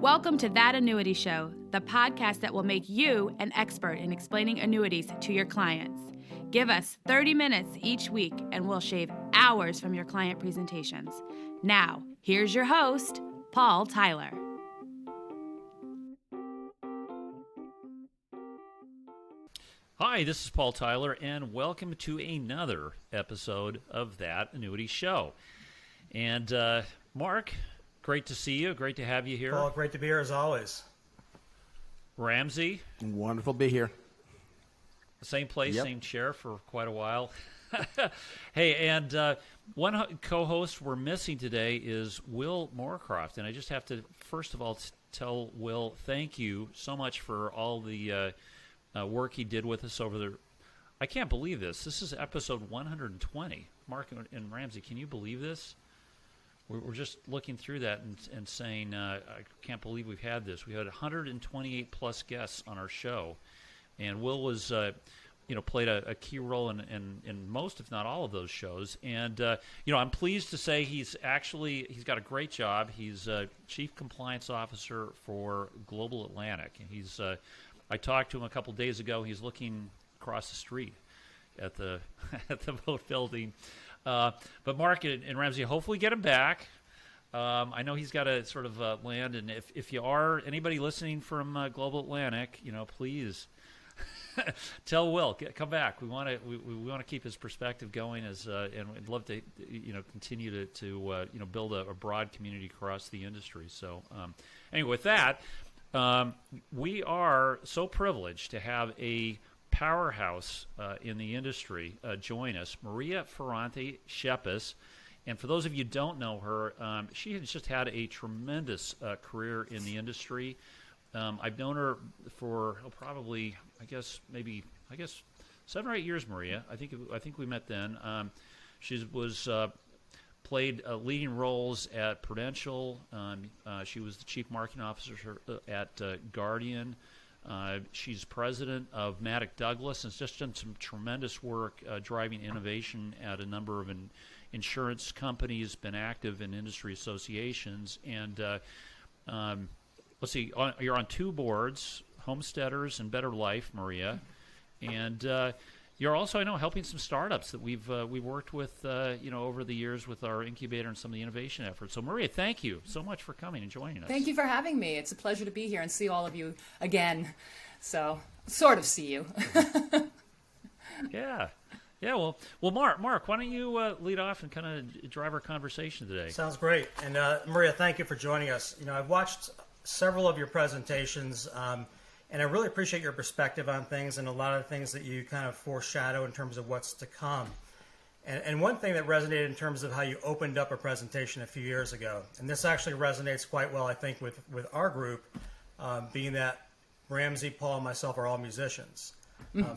Welcome to That Annuity Show, the podcast that will make you an expert in explaining annuities to your clients. Give us 30 minutes each week and we'll shave hours from your client presentations. Now, here's your host, Paul Tyler. Hi, this is Paul Tyler, and welcome to another episode of That Annuity Show. And Mark, great to see you. Great to have you here. Paul, great to be here as always. Ramsey. Wonderful to be here. Same place, Same chair for quite a while. Hey, and one co-host we're missing today is Will Moorcroft. And I just have to, first of all, tell Will, thank you so much for all the work he did with us over the... I can't believe this. This is episode 120. Mark and Ramsey, can you believe this? We're just looking through that and saying, I can't believe we've had this. We had 128 plus guests on our show, and Will was, played a key role in most, if not all, of those shows. And I'm pleased to say he's got a great job. He's Chief Compliance Officer for Global Atlantic, and he's. I talked to him a couple days ago. He's looking across the street at the at the boat building. But Mark and Ramsey, hopefully get him back. I know he's got to sort of land, and if you are anybody listening from Global Atlantic, please tell Will come back. We want to keep his perspective going and we'd love to continue to build a broad community across the industry. So anyway, with that, we are so privileged to have a powerhouse in the industry join us, Maria Ferrante-Schepis. And for those of you who don't know her, she has just had a tremendous career in the industry. I've known her for probably, I guess 7 or 8 years, Maria. I think we met then. She was played leading roles at Prudential. She was the chief marketing officer at Guardian. She's president of Maddock Douglas and has just done some tremendous work driving innovation at a number of insurance companies, been active in industry associations. And let's see, you're on 2 boards, Homesteaders and Better Life, Maria. And you're also, I know, helping some startups that we've worked with, over the years with our incubator and some of the innovation efforts. So, Maria, thank you so much for coming and joining us. Thank you for having me. It's a pleasure to be here and see all of you again. So, sort of see you. Yeah. Well, Mark, why don't you lead off and kind of drive our conversation today? Sounds great. And Maria, thank you for joining us. I've watched several of your presentations. And I really appreciate your perspective on things and a lot of things that you kind of foreshadow in terms of what's to come. And one thing that resonated in terms of how you opened up a presentation a few years ago, and this actually resonates quite well, I think, with our group, being that Ramsey, Paul, and myself are all musicians.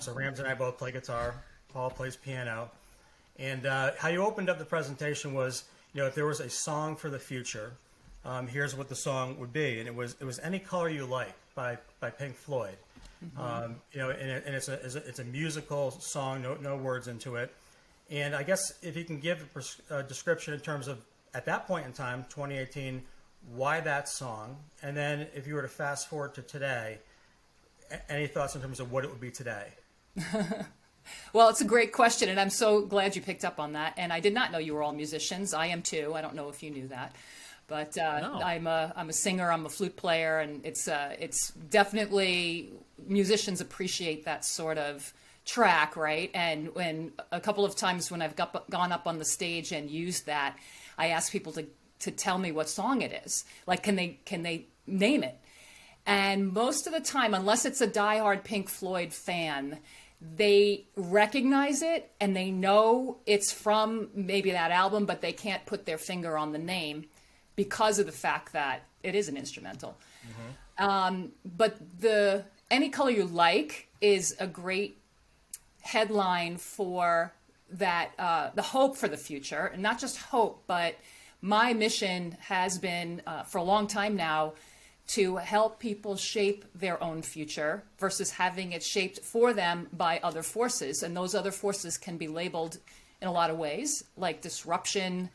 So Ramsey and I both play guitar. Paul plays piano. And how you opened up the presentation was, if there was a song for the future, here's what the song would be. And it was Any Color You Like by Pink Floyd. And it's a musical song, no words into it. And I guess if you can give a description in terms of, at that point in time, 2018, why that song? And then if you were to fast forward to today, any thoughts in terms of what it would be today? Well, it's a great question, and I'm so glad you picked up on that. And I did not know you were all musicians. I am too. I don't know if you knew that. But no. I'm a singer, I'm a flute player, and it's definitely, musicians appreciate that sort of track, right? And when a couple of times when I've gone up on the stage and used that, I ask people to tell me what song it is. Like, can they name it? And most of the time, unless it's a diehard Pink Floyd fan, they recognize it and they know it's from maybe that album, but they can't put their finger on the name, because of the fact that it is an instrumental. But the Any Color You Like is a great headline for that, the hope for the future. And not just hope, but my mission has been for a long time now to help people shape their own future versus having it shaped for them by other forces. And those other forces can be labeled in a lot of ways, like disruption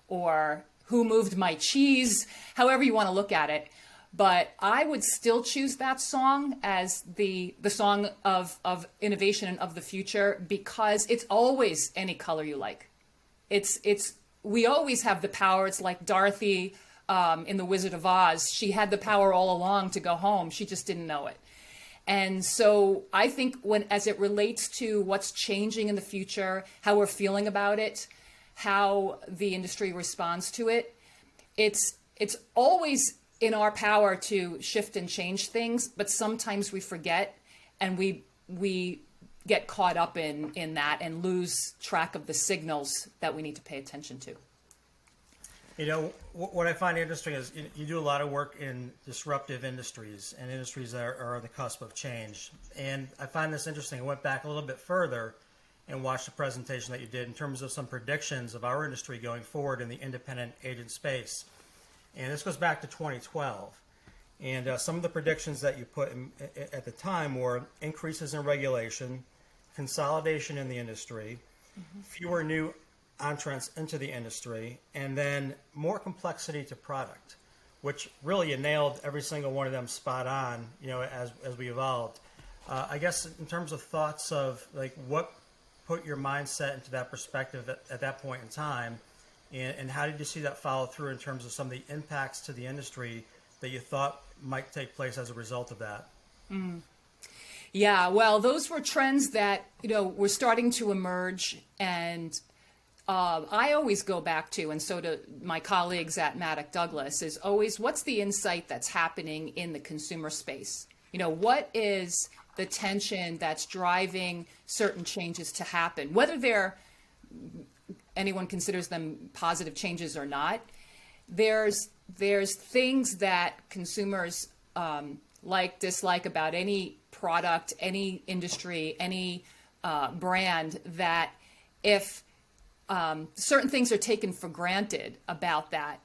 or who moved my cheese, however you want to look at it. But I would still choose that song as the song of innovation and of the future, because it's always any color you like. We always have the power. It's like Dorothy in The Wizard of Oz. She had the power all along to go home. She just didn't know it. And so I think as it relates to what's changing in the future, how we're feeling about it, how the industry responds to it, it's always in our power to shift and change things, but sometimes we forget and we get caught up in that and lose track of the signals that we need to pay attention to. You know, what I find interesting is you do a lot of work in disruptive industries and industries that are on the cusp of change. And I find this interesting. I went back a little bit further and watched the presentation that you did in terms of some predictions of our industry going forward in the independent agent space. And this goes back to 2012. And some of the predictions that you put in, at the time were increases in regulation, consolidation in the industry, fewer new entrants into the industry, and then more complexity to product, which really you nailed every single one of them spot on, you know, as we evolved. I guess in terms of thoughts of like what put your mindset into that perspective at that point in time, and how did you see that follow through in terms of some of the impacts to the industry that you thought might take place as a result of that? Yeah, well, those were trends that, you know, were starting to emerge, and I always go back to, and so do my colleagues at Maddock Douglas, is always what's the insight that's happening in the consumer space? You know, what is the tension that's driving certain changes to happen, whether anyone considers them positive changes or not. There's things that consumers dislike about any product, any industry, any brand, that if certain things are taken for granted about that,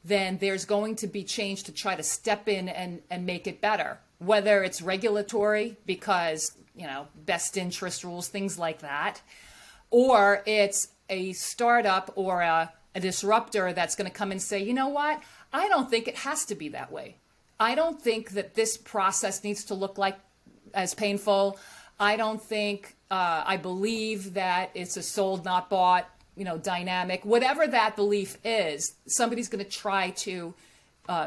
then there's going to be change to try to step in and make it better. Whether it's regulatory, because, you know, best interest rules, things like that, or it's a startup or a disruptor that's going to come and say, you know what, I don't think it has to be that way. I don't think that this process needs to look like as painful. I don't think, I believe that it's a sold, not bought, you know, dynamic. Whatever that belief is, somebody's going to try to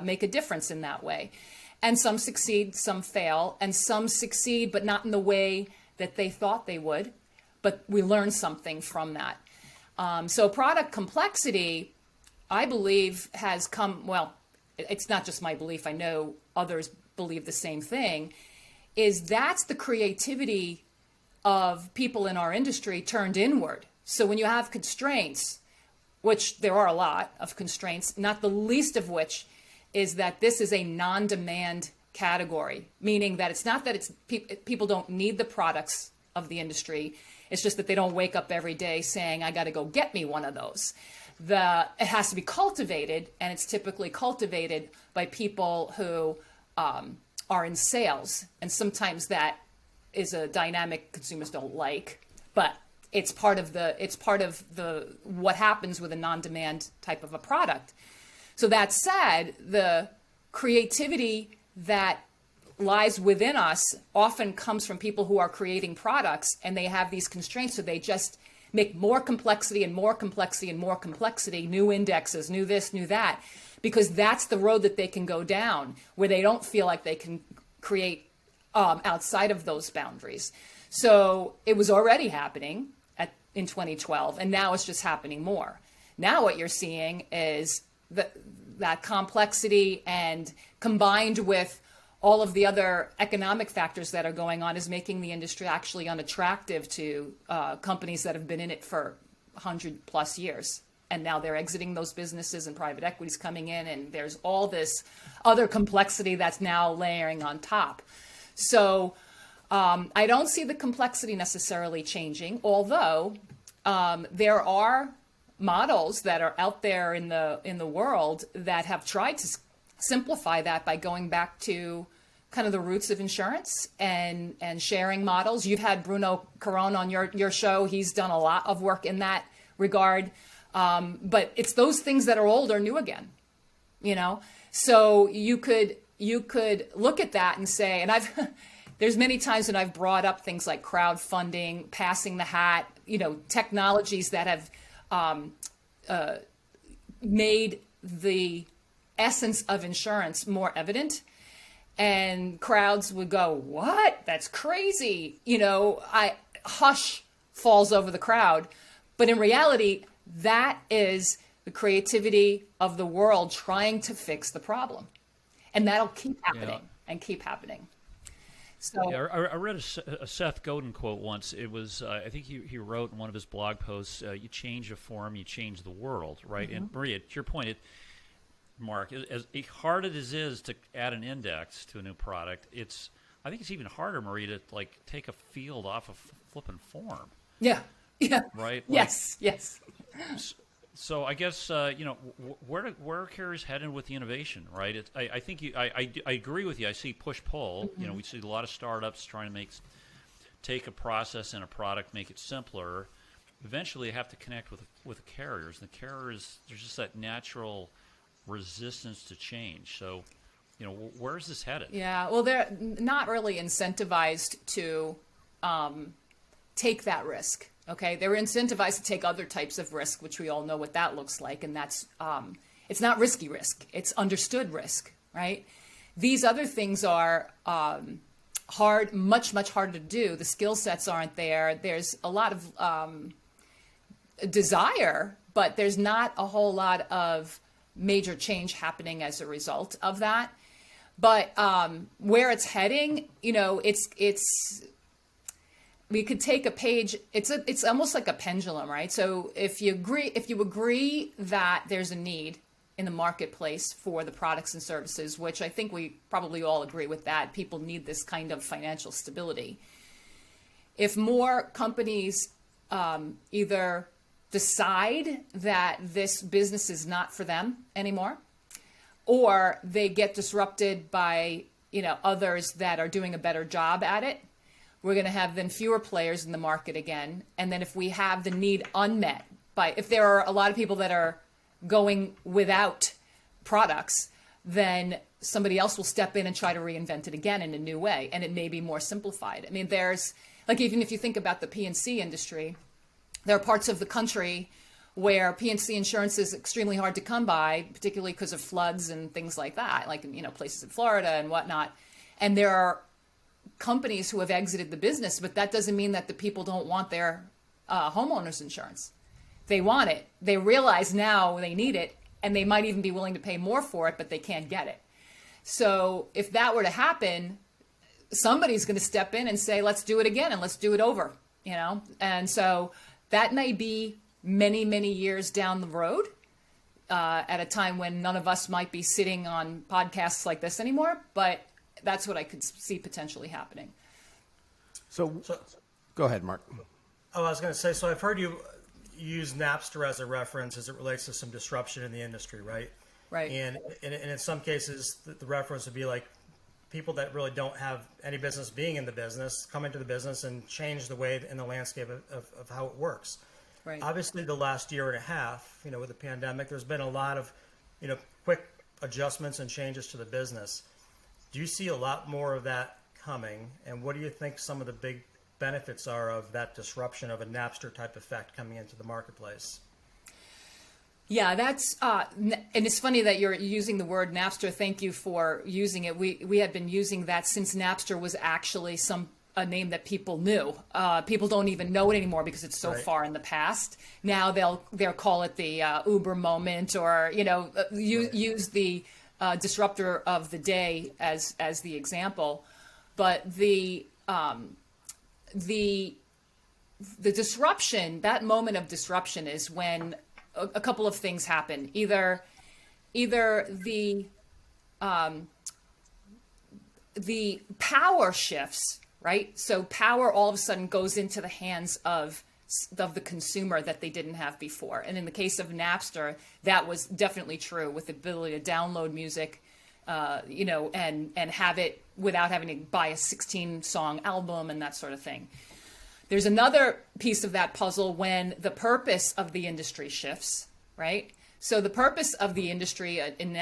make a difference in that way. And some succeed, some fail, and some succeed, but not in the way that they thought they would. But we learn something from that. So product complexity, I believe, has come, well, it's not just my belief, I know others believe the same thing, is that's the creativity of people in our industry turned inward. So when you have constraints, which there are a lot of constraints, not the least of which is that this is a non-demand category, meaning that it's not that people don't need the products of the industry. It's just that they don't wake up every day saying, I got to go get me one of those. It has to be cultivated, and it's typically cultivated by people who are in sales. And sometimes that is a dynamic consumers don't like, but it's part of the what happens with a non-demand type of a product. So that said, the creativity that lies within us often comes from people who are creating products, and they have these constraints, so they just make more complexity and more complexity and more complexity, new indexes, new this, new that, because that's the road that they can go down, where they don't feel like they can create outside of those boundaries. So it was already happening in 2012, and now it's just happening more. Now what you're seeing is that complexity, and combined with all of the other economic factors that are going on, is making the industry actually unattractive to companies that have been in it for 100+ years. And now they're exiting those businesses, and private equity's coming in, and there's all this other complexity that's now layering on top. So I don't see the complexity necessarily changing, although there are models that are out there in the world that have tried to simplify that by going back to kind of the roots of insurance and sharing models. You've had Bruno Caron on your show. He's done a lot of work in that regard. But it's those things that are old are new again, you know? So you could you could look at that and say, and there's many times when I've brought up things like crowdfunding, passing the hat, technologies that have made the essence of insurance more evident. And crowds would go, what? That's crazy. Hush falls over the crowd. But in reality, that is the creativity of the world trying to fix the problem. And that'll keep happening and keep happening. So I read a Seth Godin quote once. It was, I think he wrote in one of his blog posts, you change a form, you change the world, right? Mm-hmm. And Maria, to your point, Mark, as hard as it is to add an index to a new product, I think it's even harder, Maria, to take a field off of flipping form. Yeah. Right? Yes. So I guess where are carriers headed with the innovation, right? I think I agree with you. I see push pull. Mm-hmm. We see a lot of startups trying to take a process and a product, make it simpler. Eventually, you have to connect with the carriers. And the carriers, there's just that natural resistance to change. So, where's this headed? Yeah, well, they're not really incentivized to take that risk. Okay, they're incentivized to take other types of risk, which we all know what that looks like, and that's it's not risky risk; it's understood risk, right? These other things are hard, much harder to do. The skill sets aren't there. There's a lot of desire, but there's not a whole lot of major change happening as a result of that. But where it's heading, it's we could take a page. It's almost like a pendulum, right? So if you agree that there's a need in the marketplace for the products and services, which I think we probably all agree with that, people need this kind of financial stability. If more companies either decide that this business is not for them anymore, or they get disrupted by others that are doing a better job at it, we're going to have then fewer players in the market again. And then if we have the need unmet if there are a lot of people that are going without products, then somebody else will step in and try to reinvent it again in a new way, and it may be more simplified. I mean, there's even if you think about the P&C industry, there are parts of the country where P&C insurance is extremely hard to come by, particularly because of floods and things like that, like places in Florida and whatnot. And there are companies who have exited the business, but that doesn't mean that the people don't want their homeowners insurance. They want it. They realize now they need it, and they might even be willing to pay more for it, but they can't get it. So if that were to happen, somebody's going to step in and say, let's do it again and let's do it over, And so that may be many years down the road at a time when none of us might be sitting on podcasts like this anymore, but that's what I could see potentially happening. So go ahead, Mark. Oh, I was going to say, so I've heard you use Napster as a reference as it relates to some disruption in the industry, right? Right. And in some cases, the reference would be like people that really don't have any business being in the business come into the business and change the way in the landscape of how it works. Right. Obviously, the last year and a half, with the pandemic, there's been a lot of, quick adjustments and changes to the business. Do you see a lot more of that coming? And what do you think some of the big benefits are of that disruption of a Napster type effect coming into the marketplace? Yeah, that's and it's funny that you're using the word Napster. Thank you for using it. We had been using that since Napster was actually a name that people knew. People don't even know it anymore because it's so far in the past. Now they'll call it the Uber moment, or use the disruptor of the day as the example. But the disruption, that moment of disruption, is when a couple of things happen. Either the power shifts, right? So power all of a sudden goes into the hands of the consumer that they didn't have before. And in the case of Napster, that was definitely true, with the ability to download music, and have it without having to buy a 16-song album and that sort of thing. There's another piece of that puzzle when the purpose of the industry shifts, right? So the purpose of the industry in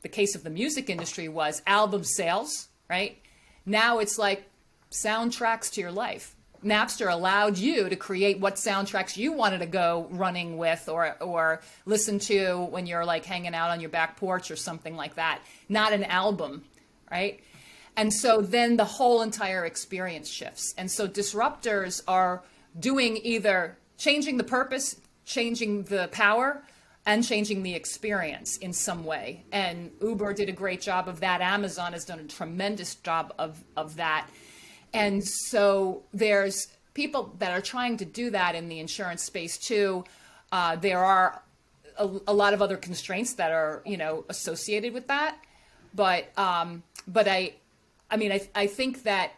the case of the music industry was album sales, right? Now it's like soundtracks to your life. Napster allowed you to create what soundtracks you wanted to go running with or listen to when you're like hanging out on your back porch or something like that, not an album, right? And so then the whole entire experience shifts. And so disruptors are doing either changing the purpose, changing the power, and changing the experience in some way. And Uber did a great job of that. Amazon has done a tremendous job of that. And so there's people that are trying to do that in the insurance space too. There are a lot of other constraints that are, associated with that. But I think that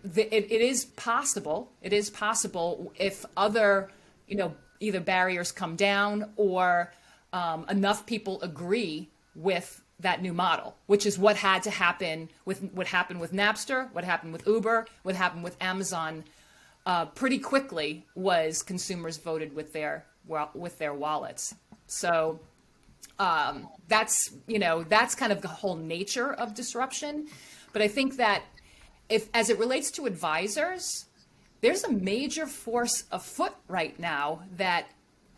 it is possible. It is possible if other, either barriers come down or enough people agree with that new model, which is what had to happen with what happened with Napster, what happened with Uber, what happened with Amazon. Pretty quickly was consumers voted with their wallets. So that's kind of the whole nature of disruption. But I think that as it relates to advisors, there's a major force afoot right now that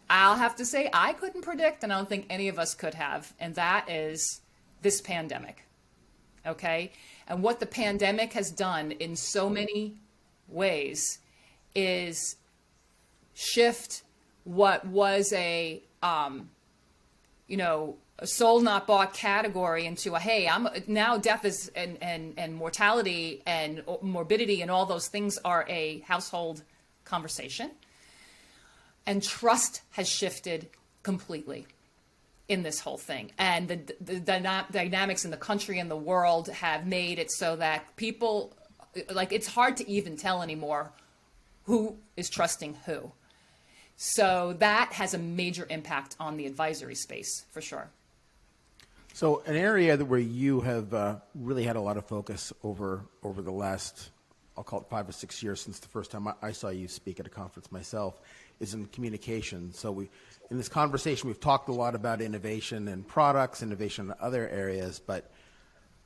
I'll have to say I couldn't predict, and I don't think any of us could have, and that is this pandemic, okay? And what the pandemic has done in so many ways is shift what was a sold not bought category into now death is and mortality and morbidity and all those things are a household conversation. And trust has shifted completely in this whole thing. And the dynamics in the country and the world have made it so that people, it's hard to even tell anymore who is trusting who. So that has a major impact on the advisory space, for sure. So an area where you have really had a lot of focus over the last, I'll call it 5 or 6 years since the first time I saw you speak at a conference myself, is in communication. So in this conversation, we've talked a lot about innovation and products, innovation in other areas, but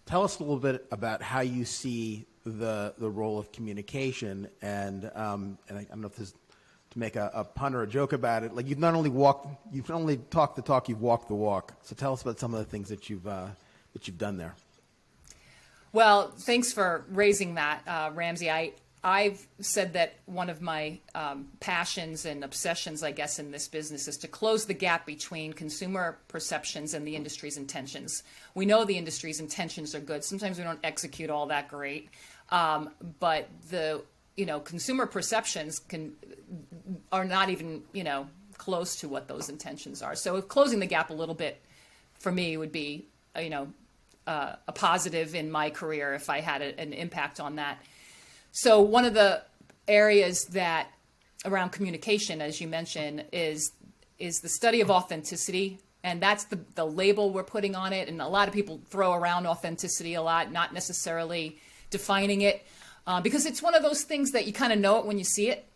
tell us a little bit about how you see the role of communication. And I don't know if this is to make a pun or a joke about it. Like you've not only talked the talk, you've walked the walk. So tell us about some of the things that you've done there. Well, thanks for raising that, Ramsey. I've said that one of my passions and obsessions, I guess, in this business is to close the gap between consumer perceptions and the industry's intentions. We know the industry's intentions are good. Sometimes we don't execute all that great, but the consumer perceptions are not even close to what those intentions are. So closing the gap a little bit for me would be a positive in my career if I had an impact on that. So one of the areas that around communication, as you mentioned, is the study of authenticity. And that's the label we're putting on it. And a lot of people throw around authenticity a lot, not necessarily defining it, because it's one of those things that you kind of know it when you see it,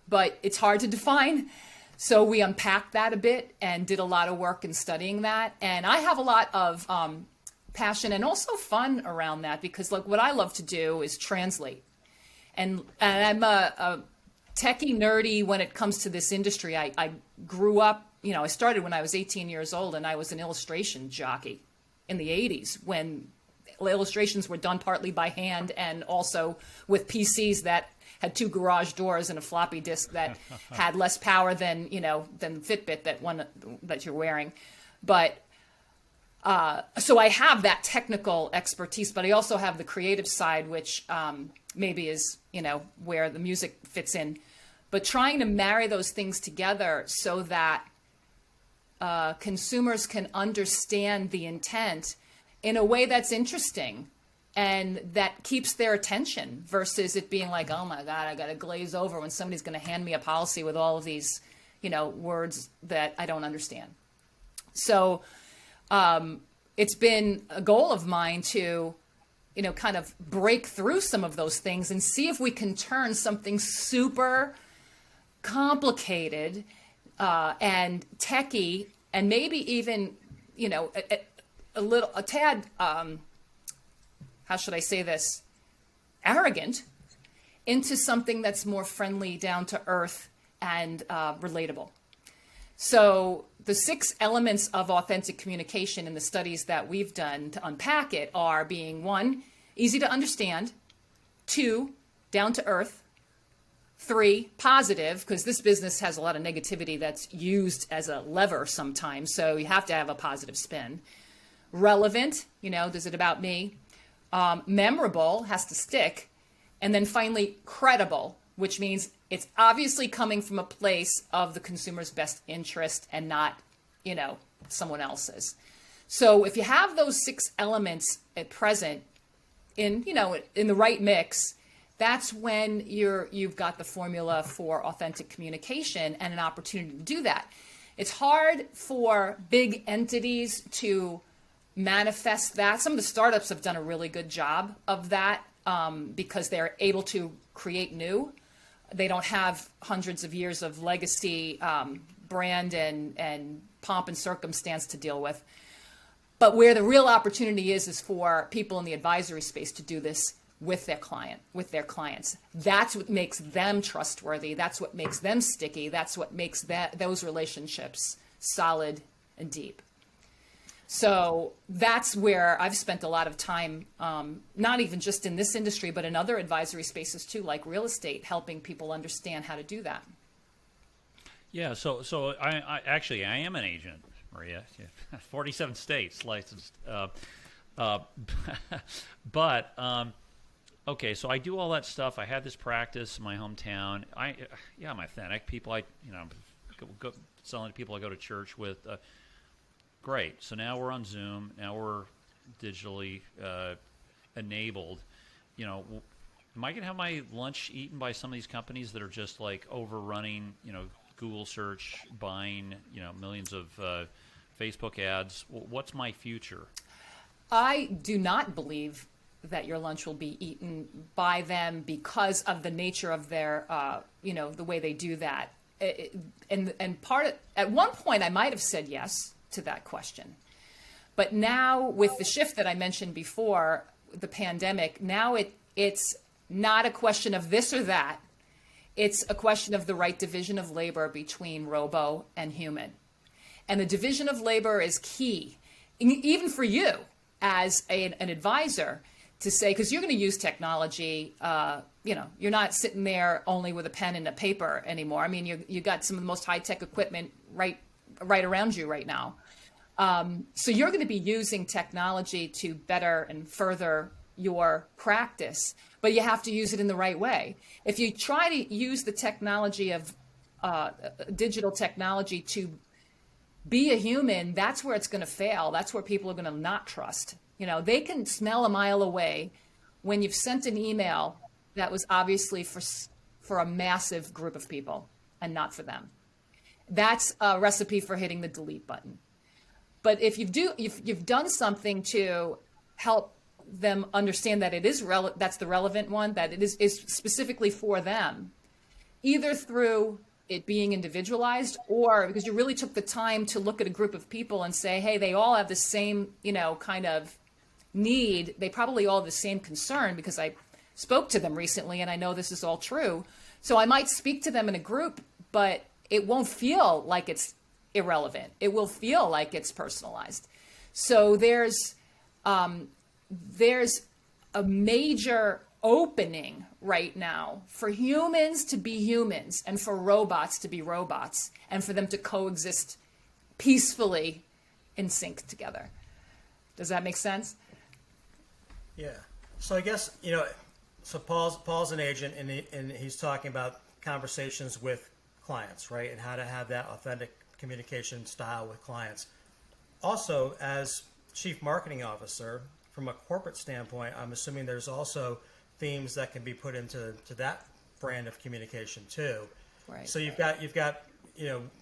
but it's hard to define. So we unpacked that a bit and did a lot of work in studying that. And I have a lot of passion and also fun around that because what I love to do is translate. And I'm a techie nerdy when it comes to this industry. I grew up, I started when I was 18 years old and I was an illustration jockey in the 80s when illustrations were done partly by hand and also with PCs that had 2 garage doors and a floppy disk that had less power than Fitbit that you're wearing. But so I have that technical expertise, but I also have the creative side, which maybe is, where the music fits in. But trying to marry those things together so that consumers can understand the intent in a way that's interesting and that keeps their attention versus it being like, oh my God, I got to glaze over when somebody's going to hand me a policy with all of these, words that I don't understand. So it's been a goal of mine to, kind of break through some of those things and see if we can turn something super complicated and techie and maybe even, a tad, how should I say this, arrogant, into something that's more friendly, down to earth, and relatable. So the 6 elements of authentic communication in the studies that we've done to unpack it are being 1, easy to understand, 2, down to earth, 3, positive, because this business has a lot of negativity that's used as a lever sometimes, so you have to have a positive spin. Relevant, does it about me? Memorable, has to stick. And then finally, credible, which means it's obviously coming from a place of the consumer's best interest and not, someone else's. So if you have those 6 elements at present in the right mix, that's when you've got the formula for authentic communication and an opportunity to do that. It's hard for big entities to manifest that. Some of the startups have done a really good job of that because they're able to create new. They don't have hundreds of years of legacy brand and pomp and circumstance to deal with. But where the real opportunity is for people in the advisory space to do this with their clients. That's what makes them trustworthy. That's what makes them sticky. That's what makes those relationships solid and deep. So that's where I've spent a lot of time, not even just in this industry, but in other advisory spaces too, like real estate, helping people understand how to do that. Yeah, so I actually am an agent, Maria. 47 states licensed. But okay, so I do all that stuff. I had this practice in my hometown. I'm authentic. People go selling to people I go to church with. Great. So now we're on Zoom. Now we're digitally enabled. Am I going to have my lunch eaten by some of these companies that are just like overrunning, Google search, buying, millions of Facebook ads? What's my future? I do not believe that your lunch will be eaten by them because of the nature of their, the way they do that. At one point, I might have said yes to that question. But now with the shift that I mentioned before, the pandemic, now it's not a question of this or that. It's a question of the right division of labor between robo and human. And the division of labor is key, even for you as an advisor, to say, because you're going to use technology, you're not sitting there only with a pen and a paper anymore. I mean, you got some of the most high-tech equipment right around you right now. So you're going to be using technology to better and further your practice, but you have to use it in the right way. If you try to use the technology of digital technology to be a human, that's where it's going to fail. That's where people are going to not trust. They can smell a mile away when you've sent an email that was obviously for a massive group of people and not for them. That's a recipe for hitting the delete button. But if you've done something to help them understand that it is that's the relevant one, that it is specifically for them, either through it being individualized or because you really took the time to look at a group of people and say, hey, they all have the same, kind of need. They probably all have the same concern because I spoke to them recently and I know this is all true. So I might speak to them in a group, but it won't feel like it's irrelevant. It will feel like it's personalized. So there's a major opening right now for humans to be humans and for robots to be robots and for them to coexist peacefully in sync together. Does that make sense? Yeah. So I guess, so Paul's an agent and he's talking about conversations with clients, right? And how to have that authentic communication style with clients. Also, as Chief Marketing Officer, from a corporate standpoint, I'm assuming there's also themes that can be put into that brand of communication too. Right. So you've got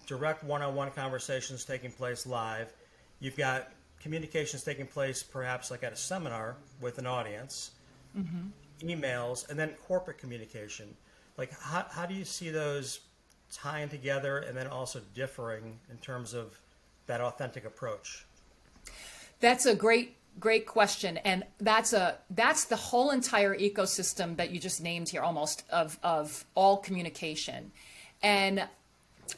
direct one-on-one conversations taking place live. You've got communications taking place perhaps like at a seminar with an audience, emails, and then corporate communication. Like how do you see those tying together and then also differing in terms of that authentic approach? That's a great question, and that's the whole entire ecosystem that you just named here, almost of all communication. And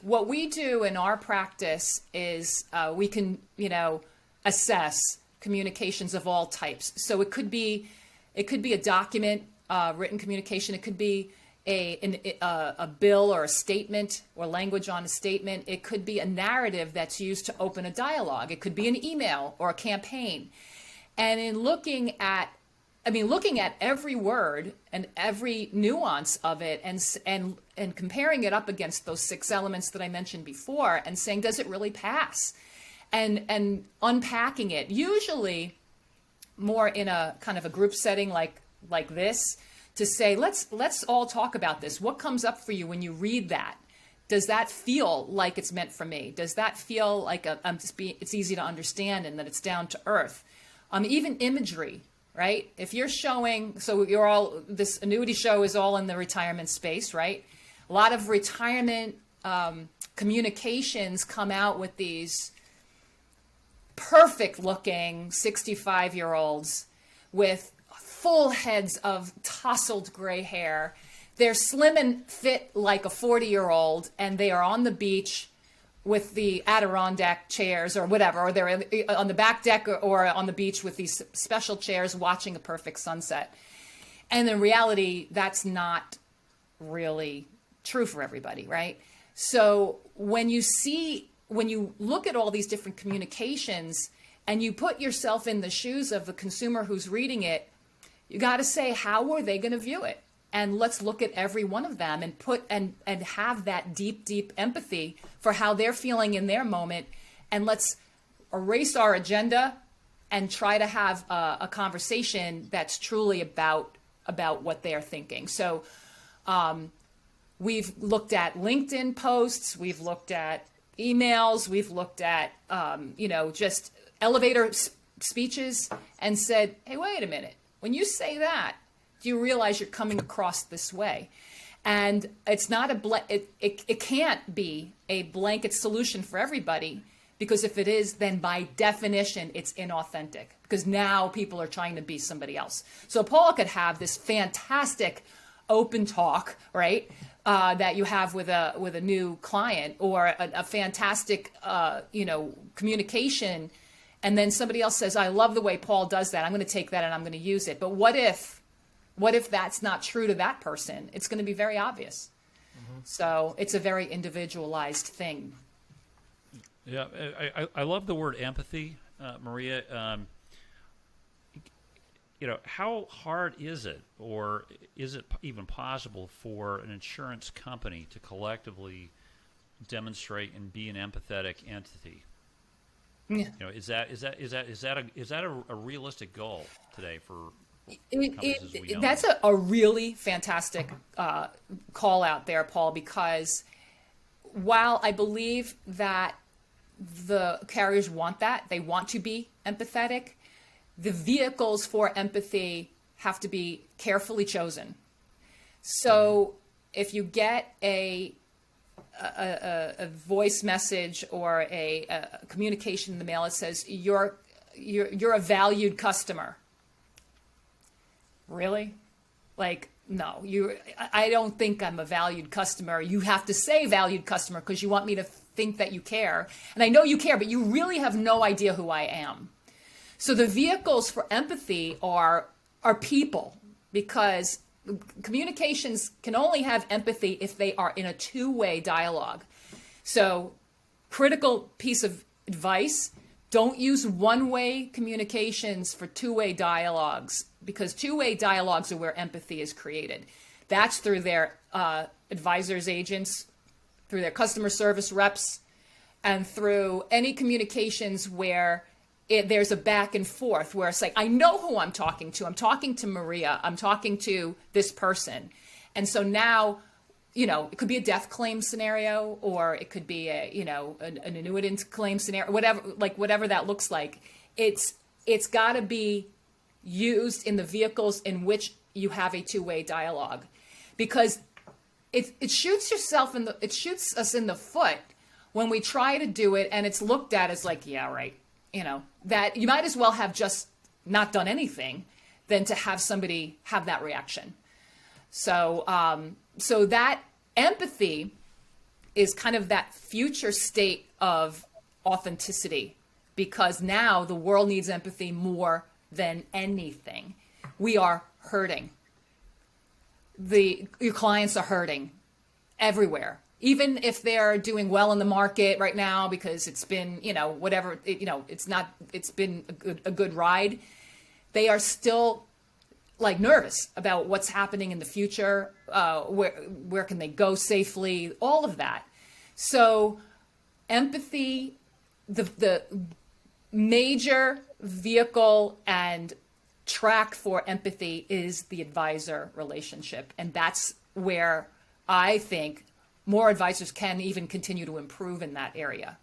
what we do in our practice is we can assess communications of all types. So it could be a document, written communication. It could be a bill or a statement or language on a statement. It could be a narrative that's used to open a dialogue. It could be an email or a campaign. And in looking at every word and every nuance of it and comparing it up against those 6 elements that I mentioned before and saying, does it really pass? And unpacking it, usually more in a kind of a group setting like this, to say, let's all talk about this. What comes up for you when you read that? Does that feel like it's meant for me? Does that feel like it's easy to understand and that it's down to earth? Even imagery, right? If you're showing, so this annuity show is all in the retirement space, right? A lot of retirement communications come out with these perfect looking 65-year-olds with full heads of tousled gray hair. They're slim and fit like a 40-year-old, and they are on the beach with the Adirondack chairs or whatever, or they're on the back deck or on the beach with these special chairs watching a perfect sunset. And in reality, that's not really true for everybody, right? So when you look at all these different communications and you put yourself in the shoes of the consumer who's reading it, you got to say, how are they going to view it? And let's look at every one of them and have that deep empathy for how they're feeling in their moment. And let's erase our agenda and try to have a conversation that's truly about what they're thinking. So we've looked at LinkedIn posts, we've looked at emails, we've looked at just elevator speeches and said, hey, wait a minute. When you say that, do you realize you're coming across this way? And it's not it can't be a blanket solution for everybody, because if it is, then by definition, it's inauthentic, because now people are trying to be somebody else. So Paul could have this fantastic open talk, right? That you have with a new client, or a fantastic, communication. And then somebody else says, I love the way Paul does that. I'm going to take that and I'm going to use it. But what if that's not true to that person? It's going to be very obvious. Mm-hmm. So it's a very individualized thing. Yeah, I love the word empathy, Maria. How hard is it, or is it even possible for an insurance company to collectively demonstrate and be an empathetic entity? Yeah. Is that a realistic goal today for companies as we know? That's a really fantastic call out there, Paul, because while I believe that the carriers want that, they want to be empathetic, the vehicles for empathy have to be carefully chosen. So if you get a voice message or a communication in the mail that says you're a valued customer, really? Like, no, I don't think I'm a valued customer. You have to say valued customer because you want me to think that you care. And I know you care, but you really have no idea who I am. So the vehicles for empathy are people, because communications can only have empathy if they are in a two-way dialogue. So critical piece of advice, don't use one-way communications for two-way dialogues, because two-way dialogues are where empathy is created. That's through their advisors, agents, through their customer service reps, and through any communications where there's a back and forth, where it's like, I know who I'm talking to. I'm talking to Maria. I'm talking to this person. And so now, it could be a death claim scenario, or it could be an annuitant claim scenario, whatever that looks like. It's got to be used in the vehicles in which you have a two-way dialogue, because it shoots us in the foot when we try to do it and it's looked at as like, yeah, right, that you might as well have just not done anything than to have somebody have that reaction. So, so that empathy is kind of that future state of authenticity, because now the world needs empathy more than anything. We are hurting. Your clients are hurting everywhere, even if they're doing well in the market right now because it's been, whatever, it's been a good ride. They are still like nervous about what's happening in the future. Where can they go safely? All of that. So empathy, the major vehicle and track for empathy is the advisor relationship. And that's where I think more advisors can even continue to improve in that area.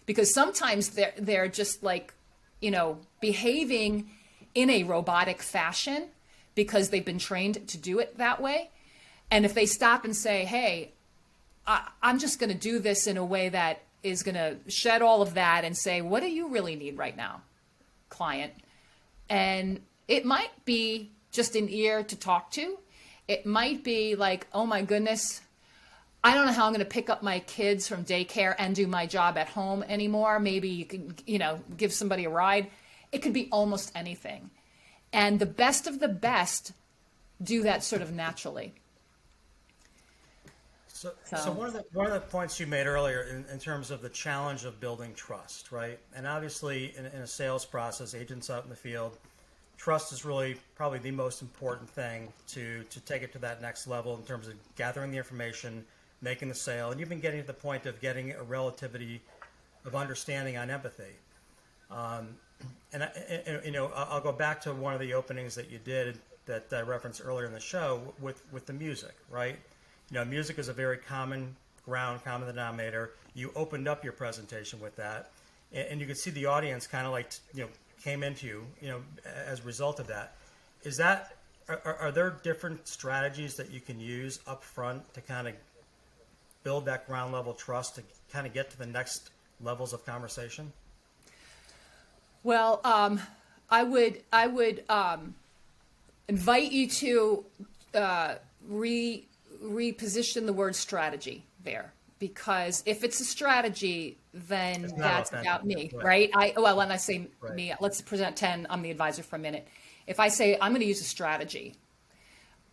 Because sometimes they're just like, behaving in a robotic fashion because they've been trained to do it that way. And if they stop and say, hey, I'm just going to do this in a way that is going to shed all of that and say, what do you really need right now, client? And it might be just an ear to talk to. It might be like, oh my goodness, I don't know how I'm going to pick up my kids from daycare and do my job at home anymore. Maybe you could, give somebody a ride. It could be almost anything. And the best of the best do that sort of naturally. So one of the points you made earlier in terms of the challenge of building trust, right? And obviously in a sales process, agents out in the field, trust is really probably the most important thing to take it to that next level in terms of gathering the information, making the sale, and even getting to the point of getting a relativity of understanding on empathy. I'll go back to one of the openings that you did that I referenced earlier in the show with the music, right? Music is a very common denominator. You opened up your presentation with that, and you could see the audience kind of like, came into you, as a result of that. Are there different strategies that you can use up front to kind of build that ground level trust to kind of get to the next levels of conversation? Well, I would invite you to reposition the word strategy there, because if it's a strategy, then that's about me, right? When I say me, let's present 10. I'm the advisor for a minute. If I say I'm going to use a strategy,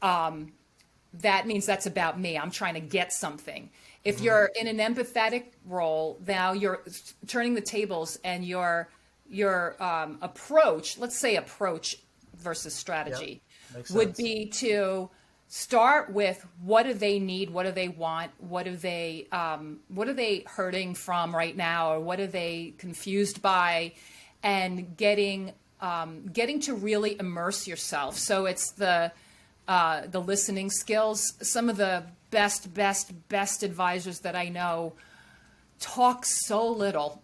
that means that's about me. I'm trying to get something. If you're in an empathetic role, now you're turning the tables, and your approach, let's say approach versus strategy, would be to start with what do they need, what do they want, what are they hurting from right now, or what are they confused by, and getting to really immerse yourself. So it's the listening skills. Some of the best advisors that I know talk so little.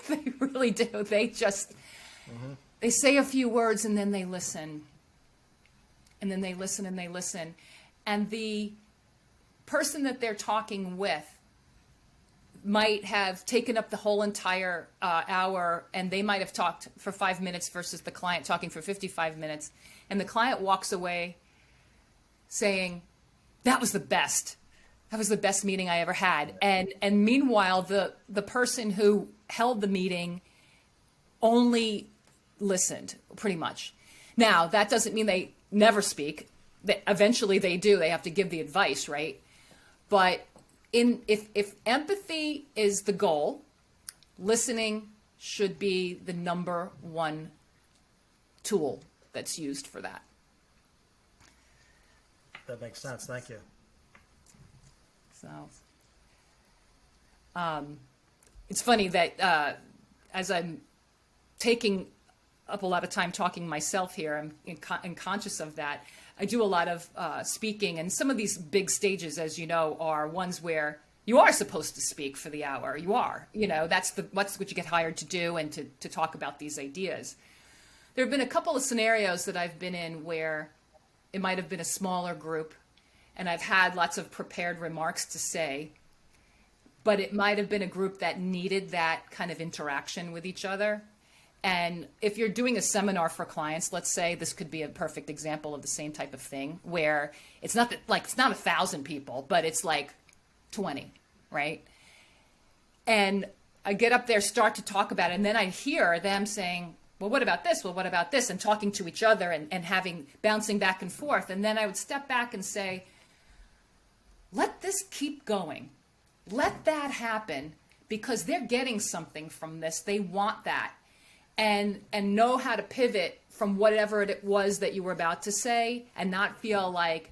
They really do. They just they say a few words and then they listen. And then they listen and they listen. And the person that they're talking with might have taken up the whole entire hour, and they might have talked for 5 minutes versus the client talking for 55 minutes. And the client walks away saying, that was the best. That was the best meeting I ever had. And meanwhile, the person who held the meeting only listened, pretty much. Now, that doesn't mean they never speak. Eventually they do. They have to give the advice, right? But if empathy is the goal, listening should be the number one tool that's used for that. That makes sense. Thank you. So, it's funny that as I'm taking up a lot of time talking myself here, I'm conscious of that. I do a lot of speaking, and some of these big stages, as you know, are ones where you are supposed to speak for the hour. You are, that's what you get hired to do, and to talk about these ideas. There have been a couple of scenarios that I've been in where it might have been a smaller group, and I've had lots of prepared remarks to say, but it might have been a group that needed that kind of interaction with each other. And if you're doing a seminar for clients, let's say this could be a perfect example of the same type of thing, where it's not it's not 1,000 people, but it's like 20, right? And I get up there, start to talk about it, and then I hear them saying, well, what about this? Well, what about this? And talking to each other and bouncing back and forth. And then I would step back and say, let this keep going. Let that happen, because they're getting something from this. They want that. And know how to pivot from whatever it was that you were about to say, and not feel like,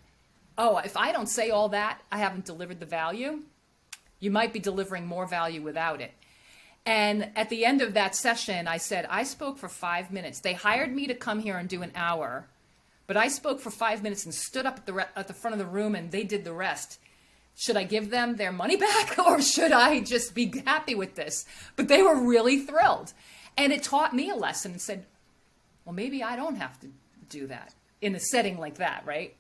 oh, if I don't say all that, I haven't delivered the value. You might be delivering more value without it. And at the end of that session, I said, I spoke for 5 minutes. They hired me to come here and do an hour, but I spoke for 5 minutes and stood up at the front of the room, and they did the rest. Should I give them their money back, or should I just be happy with this? But they were really thrilled. And it taught me a lesson and said, well, maybe I don't have to do that in a setting like that, right?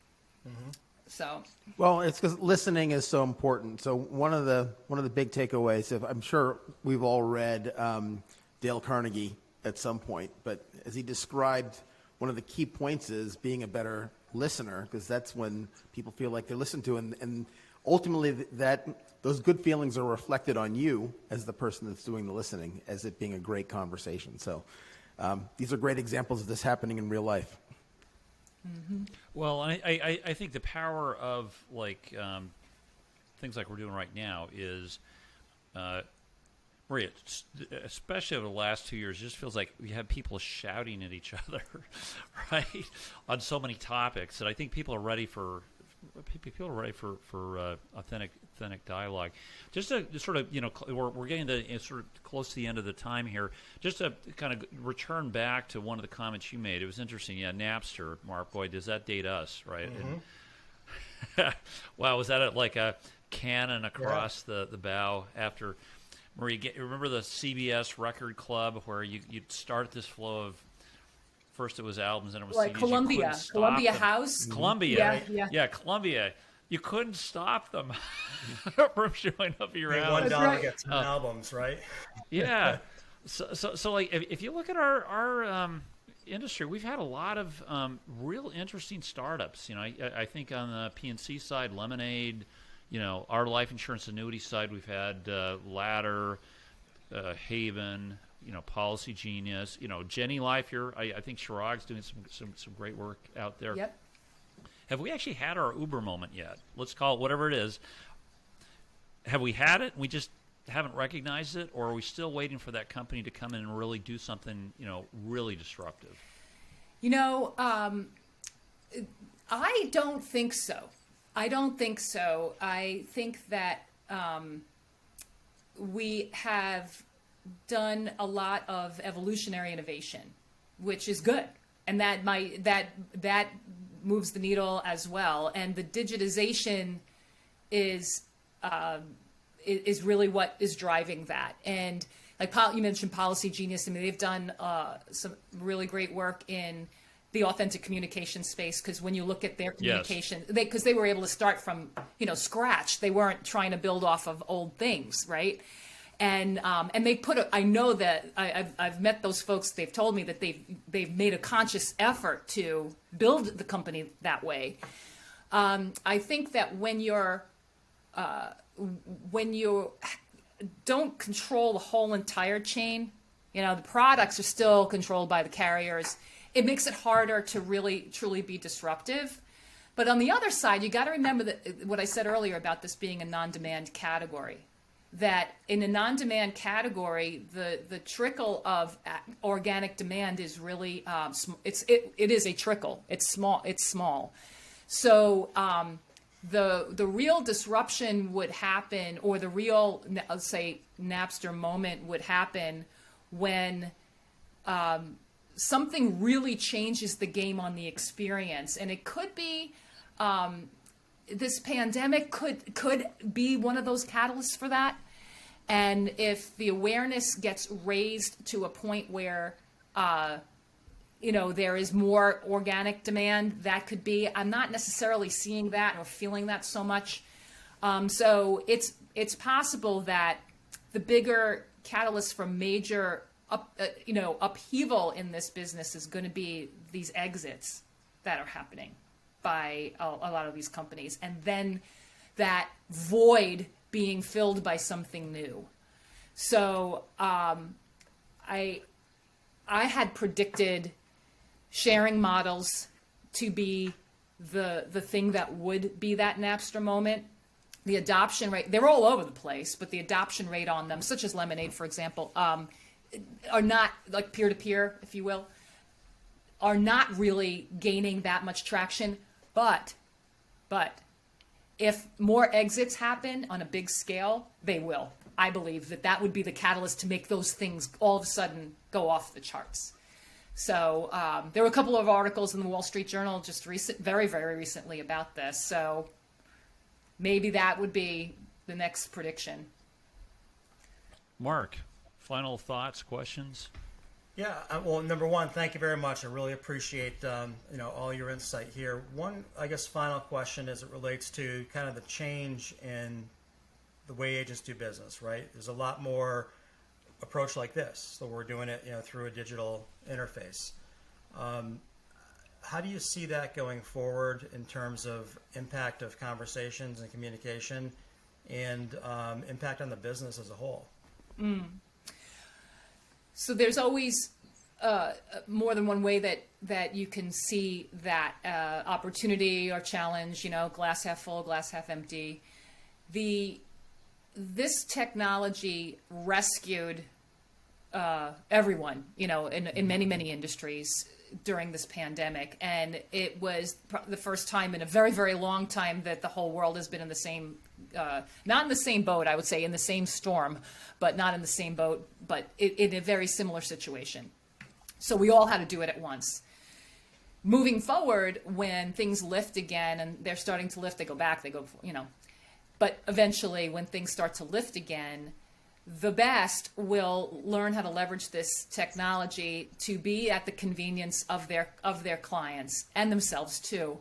Mm-hmm. So, well, it's because listening is so important. So one of the big takeaways, I'm sure we've all read Dale Carnegie at some point, but as he described, one of the key points is being a better listener, because that's when people feel like they're listened to, and ultimately those good feelings are reflected on you as the person that's doing the listening, as it being a great conversation. So these are great examples of this happening in real life. Mm-hmm. Well, I think the power of things like we're doing right now is, Maria, especially over the last 2 years, it just feels like we have people shouting at each other, right, on so many topics that I think people are ready for authentic dialogue. Just to sort of, we're getting to sort of close to the end of the time here. Just to kind of return back to one of the comments you made. It was interesting. Yeah, Napster, Mark. Boy, does that date us, right? Mm-hmm. And, wow, was that like a cannon across the bow after Maria? Remember the CBS Record Club where you'd start this flow of. First it was albums, and it was like CDs. Columbia House. Columbia. Yeah, Columbia. You couldn't stop them from showing up at your house. $1 gets 10 albums, right? Yeah. So like, if you look at our industry, we've had a lot of real interesting startups. I think on the P&C side, Lemonade. Our life insurance annuity side, we've had Ladder, Haven. Policy Genius, Jenny Life here. I think Chirag's doing some great work out there. Yep. Have we actually had our Uber moment yet? Let's call it whatever it is. Have we had it and we just haven't recognized it, or are we still waiting for that company to come in and really do something, really disruptive? I don't think so. I think that we have done a lot of evolutionary innovation, which is good, and that moves the needle as well. And the digitization is really what is driving that. And like you mentioned, Policy Genius. I mean, they've done some really great work in the authentic communication space, because when you look at their communication, because they were able to start from scratch. They weren't trying to build off of old things, right? And they I know that I've met those folks. They've told me that they've made a conscious effort to build the company that way. I think that when you don't control the whole entire chain, the products are still controlled by the carriers. It makes it harder to really truly be disruptive. But on the other side, you got to remember that what I said earlier about this being a non-demand category. That in a non-demand category, the trickle of organic demand is really it is a trickle. It's small. So the real disruption would happen, or the real, let's say, Napster moment would happen when something really changes the game on the experience, and it could be. This pandemic could be one of those catalysts for that. And if the awareness gets raised to a point where, there is more organic demand, that could be. I'm not necessarily seeing that or feeling that so much. So it's possible that the bigger catalyst for major upheaval in this business is going to be these exits that are happening by a lot of these companies, and then that void being filled by something new. So I had predicted sharing models to be the thing that would be that Napster moment. The adoption rate, they're all over the place, but the adoption rate on them, such as Lemonade, for example, are not, like peer-to-peer, if you will, are not really gaining that much traction. But if more exits happen on a big scale, they will. I believe that would be the catalyst to make those things all of a sudden go off the charts. So there were a couple of articles in the Wall Street Journal just very, very recently about this. So maybe that would be the next prediction. Mark, final thoughts, questions? Yeah, well, number one, thank you very much. I really appreciate all your insight here. One, I guess, final question as it relates to kind of the change in the way agents do business, right? There's a lot more approach like this, so we're doing it through a digital interface. How do you see that going forward in terms of impact of conversations and communication, and impact on the business as a whole? So there's always more than one way that you can see that opportunity or challenge, glass half full, glass half empty. This technology rescued everyone, in many, many industries during this pandemic. And it was the first time in a very, very long time that the whole world has been in the same, not in the same boat, I would say, in the same storm, but not in the same boat, but in a very similar situation. So we all had to do it at once. Moving forward, when things lift again, and they're starting to lift, they go back, but eventually when things start to lift again, the best will learn how to leverage this technology to be at the convenience of their clients and themselves too.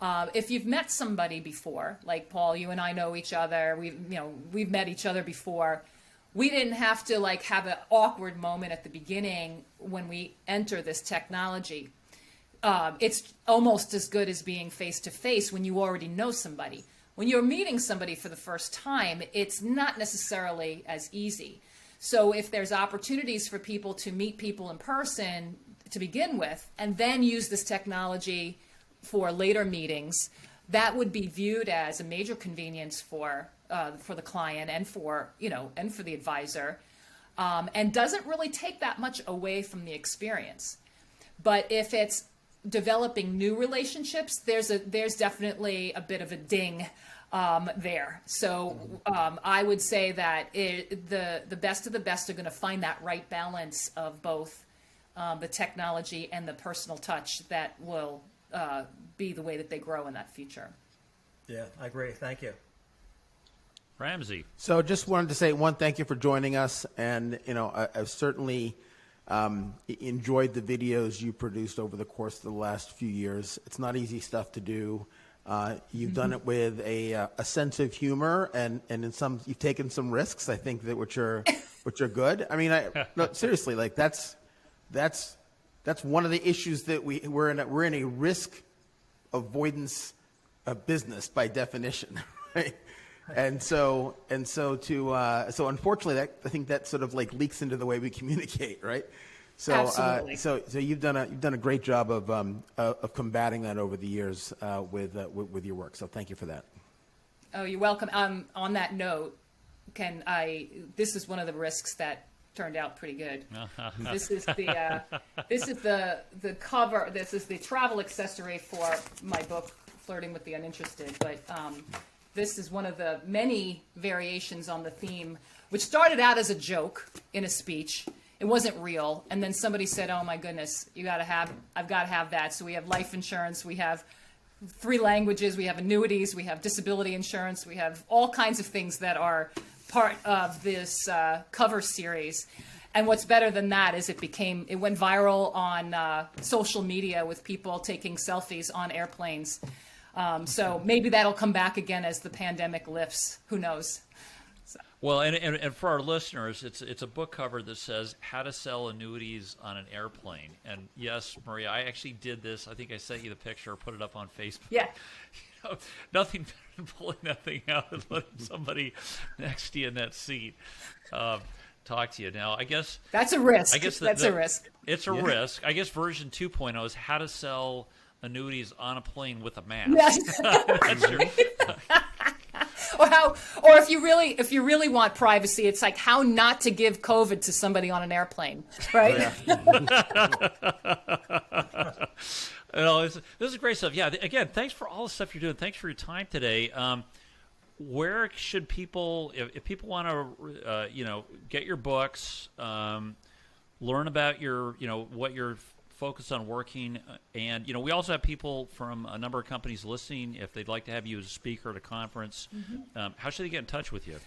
If you've met somebody before, like Paul, you and I know each other, we've met each other before. We didn't have to have an awkward moment at the beginning when we enter this technology. It's almost as good as being face to face when you already know somebody. When you're meeting somebody for the first time, it's not necessarily as easy. So if there's opportunities for people to meet people in person to begin with, and then use this technology for later meetings, that would be viewed as a major convenience for the client and for the advisor, and doesn't really take that much away from the experience. But if it's developing new relationships, there's definitely a bit of a ding there. So I would say that the best of the best are going to find that right balance of both the technology and the personal touch that will be the way that they grow in that future. Yeah, I agree. Thank you. Ramsey. So just wanted to say, thank you for joining us. And, I've certainly enjoyed the videos you produced over the course of the last few years. It's not easy stuff to do. You've done it with a sense of humor, and you've taken some risks, I think, which are good. I mean, no, seriously, that's one of the issues that we're in a risk avoidance of business by definition, right? So unfortunately, I think that sort of leaks into the way we communicate, right? So, absolutely. So you've done a great job of combating that over the years with your work. So thank you for that. Oh, you're welcome. On that note, this is one of the risks that turned out pretty good. This is the cover. This is the travel accessory for my book, Flirting with the Uninterested. But this is one of the many variations on the theme, which started out as a joke in a speech. It wasn't real, and then somebody said, "Oh my goodness, I've got to have that." So we have life insurance, we have 3 languages, we have annuities, we have disability insurance, we have all kinds of things that are part of this cover series. And what's better than that is it went viral on social media with people taking selfies on airplanes. So maybe that'll come back again as the pandemic lifts. Who knows? Well, and for our listeners, it's a book cover that says How to Sell Annuities on an Airplane. And yes, Maria, I actually did this. I think I sent you the picture, put it up on Facebook. Yeah. Nothing better than pulling that thing out and letting somebody next to you in that seat talk to you. Now, I guess that's a risk. I guess that's a risk. It's a risk. I guess version 2.0 is how to sell annuities on a plane with a mask. Yes. That's your, or if you really want privacy, it's like how not to give COVID to somebody on an airplane, right? This is great stuff. Yeah. Again, thanks for all the stuff you're doing. Thanks for your time today. Where should people, if people want to, get your books, learn about your, what you're focused on working, and we also have people from a number of companies listening. If they'd like to have you as a speaker at a conference, how should they get in touch with you?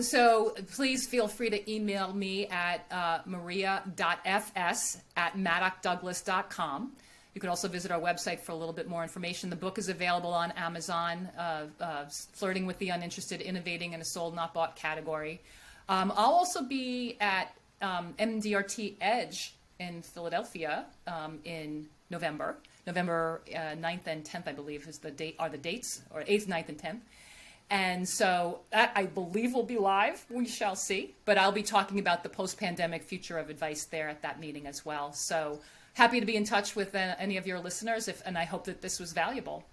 So please feel free to email me at maria.fs@maddockdouglas.com. You can also visit our website for a little bit more information. The book is available on Amazon, Flirting with the Uninterested, Innovating in a Sold Not Bought category. I'll also be at MDRT Edge in Philadelphia in November 9th and 10th, I believe, is the dates, or 8th, 9th, and 10th. And so that, I believe, will be live. We shall see. But I'll be talking about the post-pandemic future of advice there at that meeting as well. So happy to be in touch with any of your listeners, and I hope that this was valuable.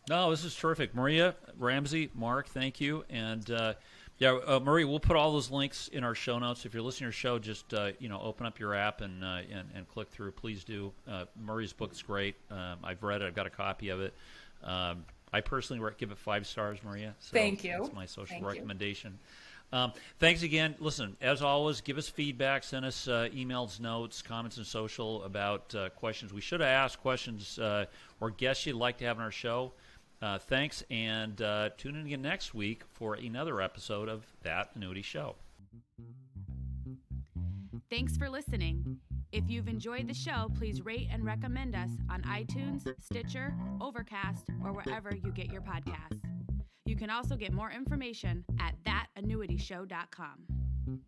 No, this is terrific. Maria, Ramsey, Mark, thank you. And Maria, we'll put all those links in our show notes. If you're listening to our show, just open up your app and click through. Please do. Maria's book's great. I've read it. I've got a copy of it. I personally give it 5 stars, Maria. So thank you. That's my social recommendation. Thanks again. Listen, as always, give us feedback. Send us emails, notes, comments, and social about questions we should have asked, questions or guests you'd like to have on our show. Thanks, and tune in again next week for another episode of That Annuity Show. Thanks for listening. If you've enjoyed the show, please rate and recommend us on iTunes, Stitcher, Overcast, or wherever you get your podcasts. You can also get more information at thatannuityshow.com.